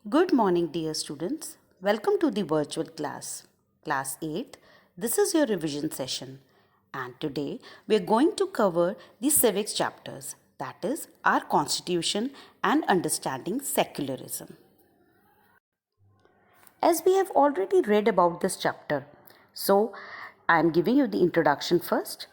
Good morning, dear students. Welcome to the virtual class. Class 8. This is your revision session. And today we are going to cover the civics chapters, that is, our constitution and understanding secularism. As we have already read about this chapter, so I am giving you the introduction first.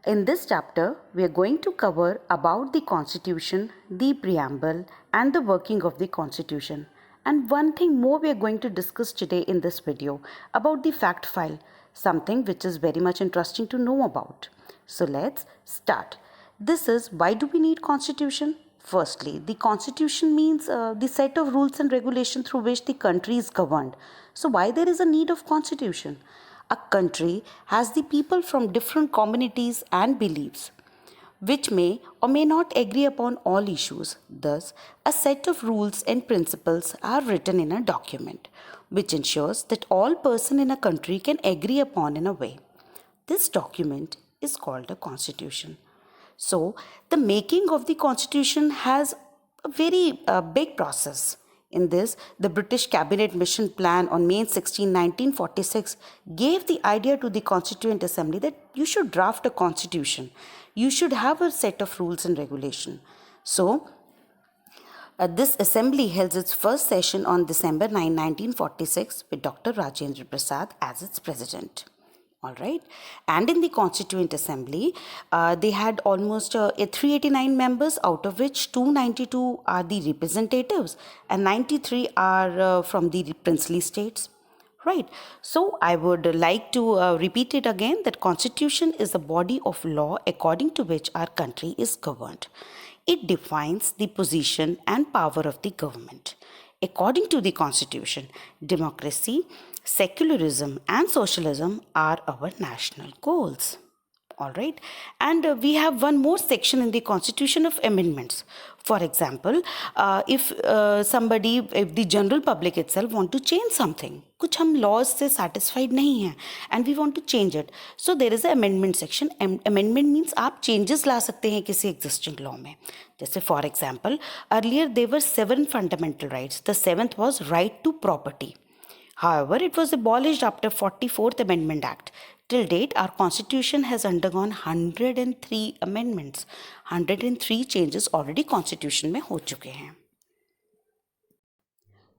In this chapter, we are going to cover about the constitution, the preamble and the working of the constitution. And one thing more we are going to discuss today in this video about the fact file, something which is very much interesting to know about. So let's start. This is why do we need constitution? Firstly, the constitution means the set of rules and regulation through which the country is governed. So why there is a need of constitution? A country has the people from different communities and beliefs which may or may not agree upon all issues. Thus, a set of rules and principles are written in a document which ensures that all persons in a country can agree upon in a way. This document is called a constitution. So, the making of the constitution has a very big process. In this, the British Cabinet Mission Plan on May 16, 1946 gave the idea to the Constituent Assembly that you should draft a constitution. You should have a set of rules and regulation. So, this assembly held its first session on December 9, 1946 with Dr. Rajendra Prasad as its president. All right. And in the Constituent Assembly, they had almost 389 members, out of which 292 are the representatives and 93 are from the princely states. Right. So I would like to repeat it again that Constitution is a body of law according to which our country is governed. It defines the position and power of the government. According to the Constitution, democracy, secularism, and socialism are our national goals. All right. And we have one more section in the Constitution of amendments. For example, if if the general public itself want to change something, कुछ हम laws से satisfied नहीं हैं and we want to change it. So there is an amendment section. Amendment means आप changes ला सकते हैं किसी existing law में. जैसे for example, earlier there were 7 fundamental rights. The 7th was right to property. However, it was abolished after 44th Amendment Act. Till date, our constitution has undergone 103 amendments. 103 changes already constitution में हो चुके हैं.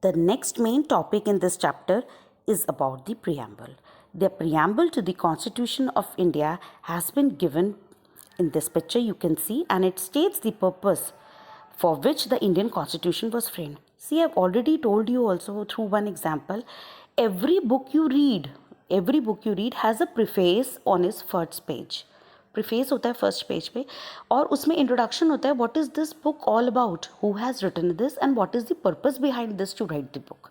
The next main topic in this chapter is about the preamble. The preamble to the Constitution of India has been given in this picture you can see, and it states the purpose for which the Indian Constitution was framed. See, I've already told you also through one example, every book you read has a preface on its first page. Preface होता है first page पे और उसमें introduction होता है what is this book all about, who has written this and what is the purpose behind this to write the book.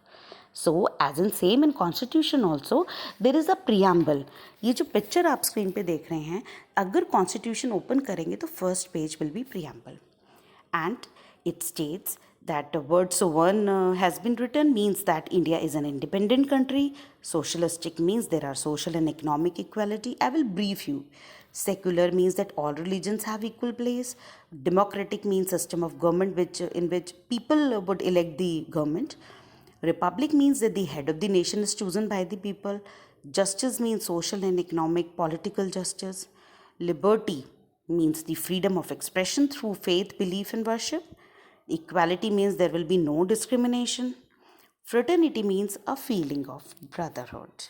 So as in same in constitution also there is a preamble. ये जो picture आप screen पे देख रहे हैं, अगर constitution open करेंगे तो first page will be preamble and it states that word so one has been written means that India is an independent country. Socialistic means there are social and economic equality. I will brief you. Secular means that all religions have equal place. Democratic means system of government in which people would elect the government. Republic means that the head of the nation is chosen by the people. Justice means social and economic political justice. Liberty means the freedom of expression through faith, belief, and worship. Equality means there will be no discrimination. Fraternity means a feeling of brotherhood.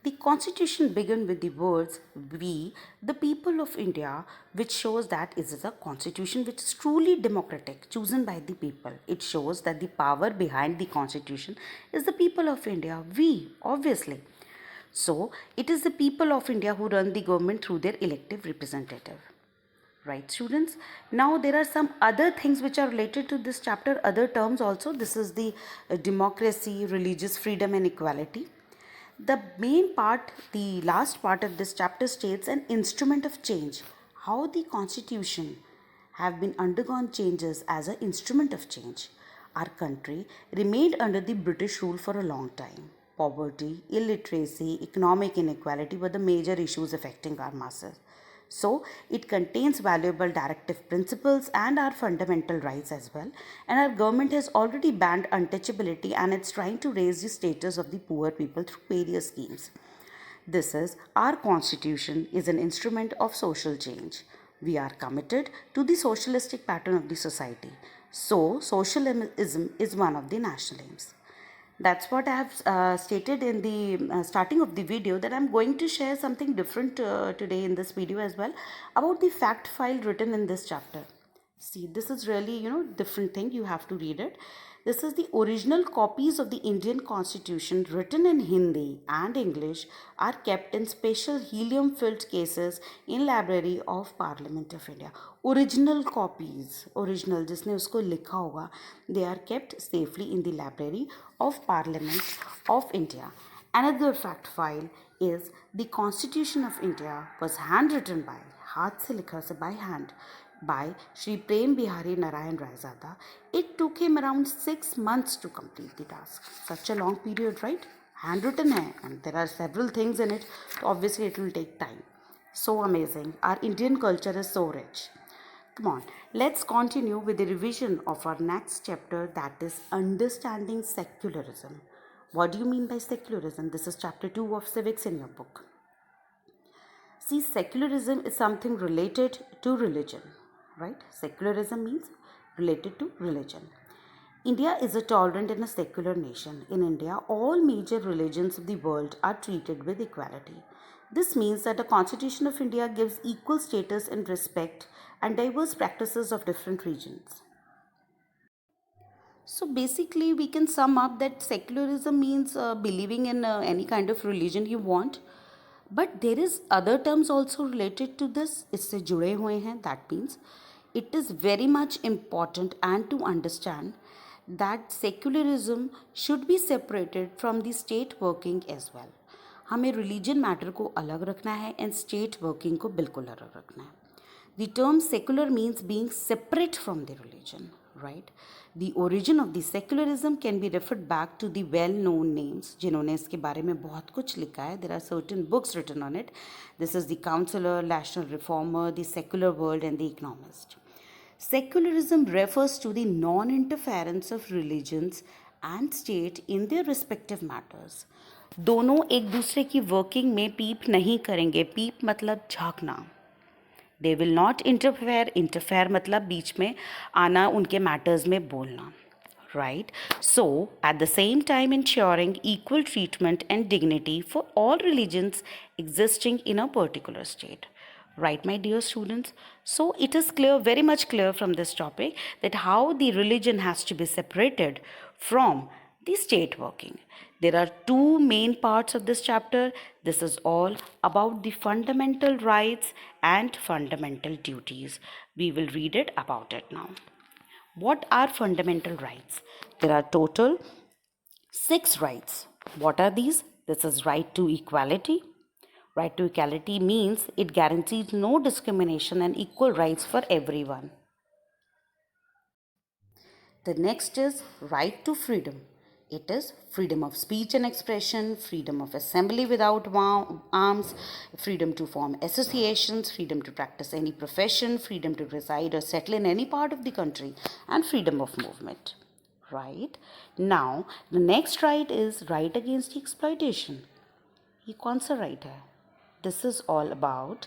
The constitution began with the words "We, the people of India," which shows that it is a constitution which is truly democratic, chosen by the people. It shows that the power behind the constitution is the people of India. We, obviously. So, it is the people of India who run the government through their elective representative. Right, students? Now, there are some other things which are related to this chapter, other terms also. This is the democracy, religious freedom and equality. The main part, the last part of this chapter states an instrument of change. How the constitution have been undergone changes as an instrument of change. Our country remained under the British rule for a long time. Poverty, illiteracy, economic inequality were the major issues affecting our masses. So it contains valuable directive principles and our fundamental rights as well. And our government has already banned untouchability, and it's trying to raise the status of the poor people through various schemes. This is our constitution is an instrument of social change. We are committed to the socialistic pattern of the society. So socialism is one of the national aims. That's what I have stated in the starting of the video, that I'm going to share something different today in this video as well about the fact file written in this chapter. See, this is really, different thing. You have to read it. This is the original copies of the Indian Constitution written in Hindi and English are kept in special helium-filled cases in Library of Parliament of India. Original copies, original जिसने उसको लिखा होगा, they are kept safely in the Library of Parliament of India. Another fact file is the Constitution of India was handwritten by, हाथ से लिखा से by hand, by Shri Prem Bihari Narayan Raizada. It took him around 6 months to complete the task. Such a long period, right? Handwritten hai, and there are several things in it, so obviously it will take time. So amazing. Our Indian culture is so rich. Come on, let's continue with the revision of our next chapter, that is understanding secularism. What do you mean by secularism? This is chapter 2 of civics in your book. See, secularism is something related to religion, right? Secularism means related to religion. India is a tolerant and a secular nation. In India, all major religions of the world are treated with equality. This means that the Constitution of India gives equal status and respect and diverse practices of different regions. So basically, we can sum up that secularism means believing in any kind of religion you want. But there is other terms also related to this. इससे जुड़े हुए हैं. That means it is very much important and to understand that secularism should be separated from the state working as well. हमें religion matter को अलग रखना है and state working को बिल्कुल अलग रखना है. The term secular means being separate from the religion, right? The origin of the secularism can be referred back to the well-known names जिन्होंने इसके बारे में बहुत कुछ लिखा है. There are certain books written on it. This is the Counselor, National Reformer, the Secular World, and the Economist. Secularism refers to the non-interference of religions and state in their respective matters. दोनों एक दूसरे की working में पीप नहीं करेंगे. पीप मतलब झांकना. They will not interfere मतलब बीच में आना, उनके मैटर्स में बोलना, right? So at the same time ensuring equal treatment and dignity for all religions existing in a particular state. Right, my dear students? So it is clear, very much clear from this topic, that how the religion has to be separated from the state working. There are two main parts of this chapter. This is all about the fundamental rights and fundamental duties. We will read it about it now. What are fundamental rights? There are total 6 rights. What are these? This is right to equality. Right to equality means it guarantees no discrimination and equal rights for everyone. The next is right to freedom. It is freedom of speech and expression, freedom of assembly without arms, freedom to form associations, freedom to practice any profession, freedom to reside or settle in any part of the country, and freedom of movement. Right? Now, the next right is right against exploitation. ये कौन सा right है? This is all about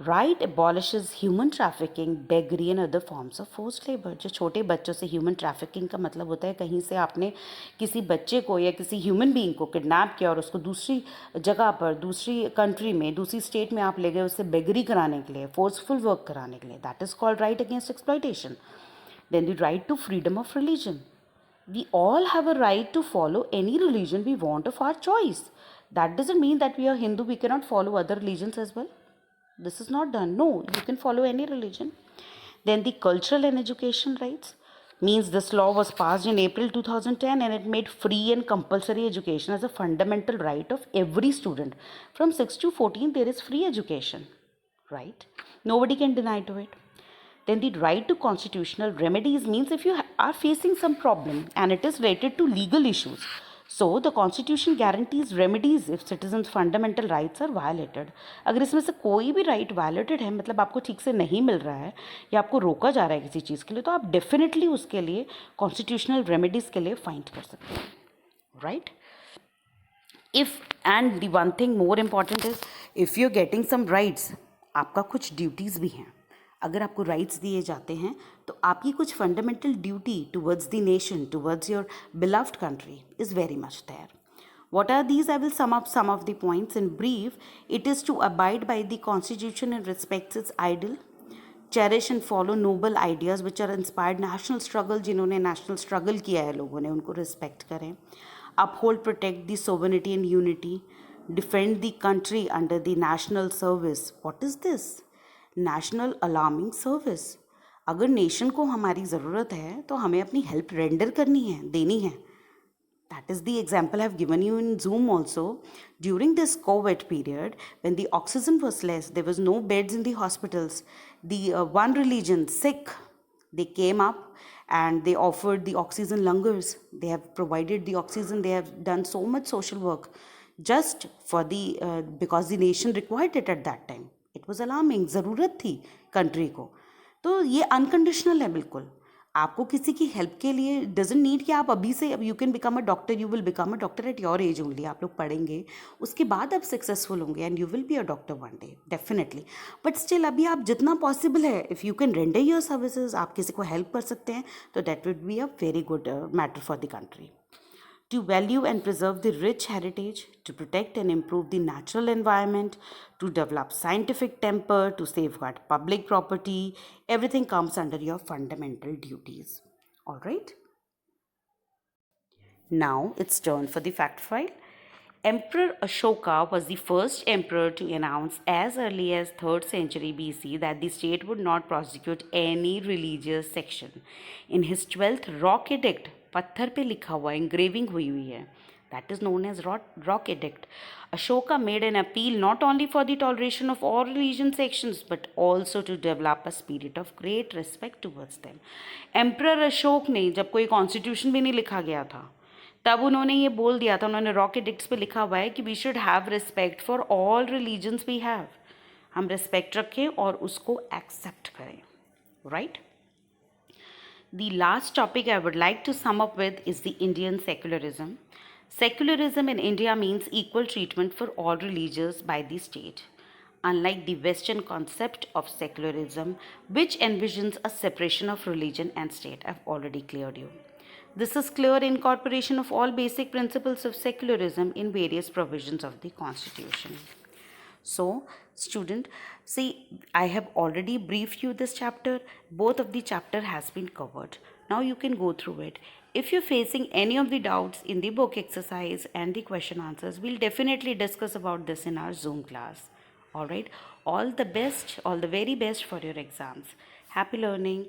right abolishes human trafficking, beggary and other forms of forced labor. जो छोटे बच्चों से human trafficking का मतलब होता है कहीं से आपने किसी बच्चे को या किसी human being को kidnap किया और उसको दूसरी जगह पर, दूसरी country में, दूसरी state में आप ले गए उससे beggary कराने के लिए, forceful work कराने के लिए. That is called right against exploitation. Then the right to freedom of religion. We all have a right to follow any religion we want of our choice. That doesn't mean that we are Hindu, we cannot follow other religions as well. This is not done. No, you can follow any religion. Then the cultural and education rights means this law was passed in April 2010 and it made free and compulsory education as a fundamental right of every student. From 6 to 14 there is free education, right? Nobody can deny to it. Then the right to constitutional remedies means if you are facing some problem and it is related to legal issues, So the Constitution guarantees remedies if citizens' fundamental rights are violated. अगर इसमें से कोई भी right violated है, मतलब आपको ठीक से नहीं मिल रहा है या आपको रोका जा रहा है किसी चीज़ के लिए, तो आप डेफिनेटली उसके लिए कॉन्स्टिट्यूशनल रेमेडीज़ के लिए फाइट कर सकते हैं, right. If and the one thing more important is if you're getting some rights, आपका कुछ ड्यूटीज़ भी हैं. अगर आपको राइट्स दिए जाते हैं तो आपकी कुछ fundamental duty towards the nation, towards your beloved country is very much there. What are these? I will sum up some of the points in brief. It is to abide by the Constitution and respect its ideal, cherish and follow noble ideas which are inspired national struggle, जिन्होंने national struggle किया है लोगों ने, उनको respect करें. Uphold, protect the sovereignty and unity, defend the country under the national service. What is this? National alarming service. अगर nation को हमारी ज़रूरत है तो हमें अपनी हेल्प रेंडर करनी है, देनी है. That is the example I have given you in Zoom also. During this COVID period, when the oxygen was less, there was no beds in the hospitals. The one religion, Sikh, they came up and they offered the oxygen langars. They have provided the oxygen. They have done so much social work just for the because the nation required it at that time. It was alarming. ज़रूरत थी country को. तो ये unconditional है बिल्कुल. आपको किसी की हेल्प के लिए डजेंट नीड कि आप अभी से, अब you can become a doctor, you will become a doctor at your age only. आप लोग पढ़ेंगे, उसके बाद आप सक्सेसफुल होंगे and you will be a doctor one day definitely. But still अभी आप जितना पॉसिबल है, if you can render your services, आप किसी को हेल्प कर सकते हैं, तो that would be a very good matter for the country. To value and preserve the rich heritage, to protect and improve the natural environment, to develop scientific temper, to safeguard public property, everything comes under your fundamental duties. All right? Now it's turn for the fact file. Emperor Ashoka was the first emperor to announce as early as 3rd century BC that the state would not prosecute any religious section. In his 12th rock edict, पत्थर पे लिखा हुआ engraving हुई हुई है, that is known as rock edict. Ashoka made an appeal not only for the toleration of all religion sections but also to develop a spirit of great respect towards them. Emperor Ashok ने जब कोई constitution भी नहीं लिखा गया था, तब उन्होंने ये बोल दिया था, उन्होंने रॉक एडिक्ट्स पे लिखा हुआ है कि we should have respect for all religions we have. हम रिस्पेक्ट रखें और उसको एक्सेप्ट करें, right. The last topic I would like to sum up with is the Indian secularism. Secularism in India means equal treatment for all religions by the state. Unlike the Western concept of secularism, which envisions a separation of religion and state, I've already cleared you. This is clear incorporation of all basic principles of secularism in various provisions of the Constitution. So, student, see, I have already briefed you this chapter. Both of the chapter has been covered. Now you can go through it. If you're facing any of the doubts in the book exercise and the question answers, we'll definitely discuss about this in our Zoom class. All right. All the best, all the very best for your exams. Happy learning.